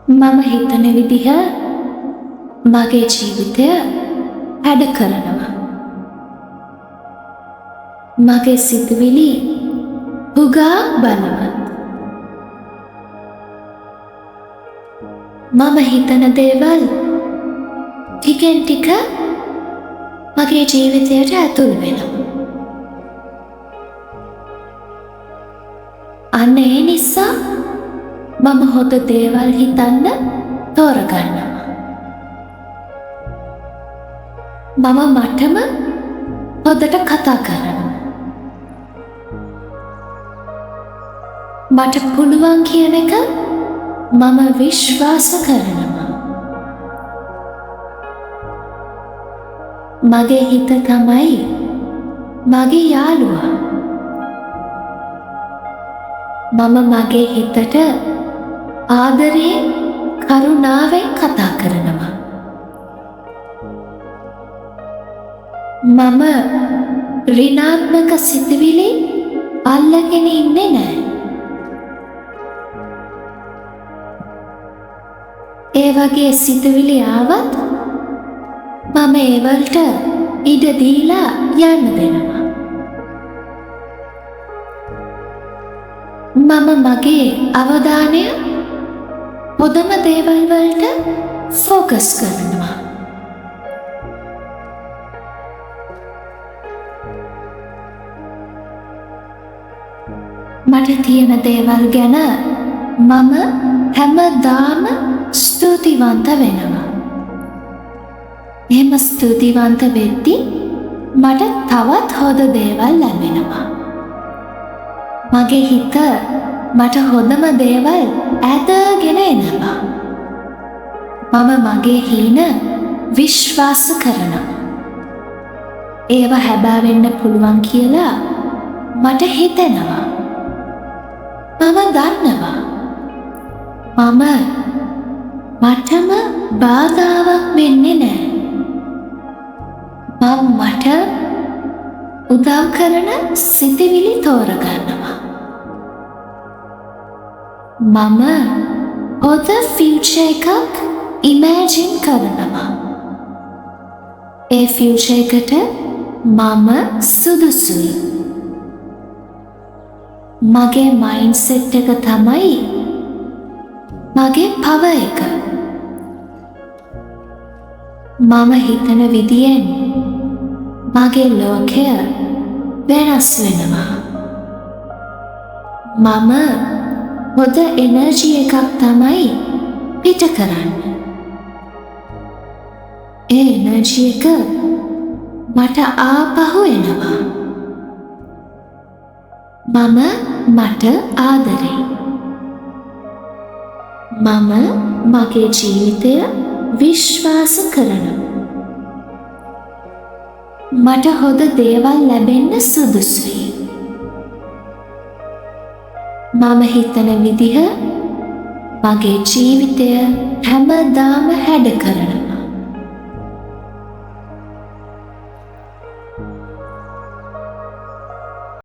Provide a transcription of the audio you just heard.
මම හිතන විදිහ මගේ ජීවිතය හැඩ කරනවා. මගේ සිතුවිලි හුඟක් බලවත්. මම හිතන දේවල් ටිකෙන් ටික මගේ ජීවිතයට ඇතුල් වෙනවා. අන්න ඒ නිසා මම හොඳ දේවල් හිතන්න තෝරගන්නවා. මම මටම හොඳට කතා කරනවා. මට පුළුවන් කියන එක මම විශ්වාස කරනවා. මගේ හිත තමයි මගේ යාළුවා. මම මගේ හිතට ආදරයෙන් කරුණාවෙන් කතා කරනවා. මම ඍණාත්මක සිතුවිලි අල්ලගෙන ඉන්නේ නැහැ. ඒ වගේ සිතුවිලි ආවත් මම ඒවලට ඉඩ දීලා යන්න දෙනවා. මම මගේ අවධානය හොඳම දේවල් වලට ફોකස් කරනවා. මට තියෙන දේවල් ගැන මම හැමදාම ස්තුතිවන්ත වෙනවා. එහෙම ස්තුතිවන්ත වෙද්දී මට තවත් හොඳ දේවල් ලැබෙනවා. මගේ හිත මට හොඳම දේවල් ඇදගෙන එනවා. මම මගේ හීන විශ්වාස කරනවා. ඒව හැබෑ වෙන්න පුළුවන් කියලා මට හිතෙනවා. මම දන්නවා. මටම බාධාවක් වෙන්නේ නැහැ. මට උදව් කරන සිතිවිලි තෝරගන්නවා. මම හොඳ ෆියුචර් එකක් ඉමෑජින් කරනවා. ඒ ෆියුචර් එකට මම සුදුසුයි. මගේ මයින්ඩ්සෙට් එක තමයි මගේ පවර් එක. මම හිතන විදියෙන් මගේ ලෝකය වෙනස් වෙනවා. මම හොඳ එනර්ජි එකක් තමයි පිට කරන්නේ. ඒ එනර්ජි එක මට ආපහු එනවා. මම මට ආදරෙයි. මම මගේ ජීවිතය විශ්වාස කරනවා. මට හොඳ දේවල් ලැබෙන්න සුදුසුයි. මම හිතන විදිහ මගේ ජීවිතය හැමදාම හැඩ කරනවා.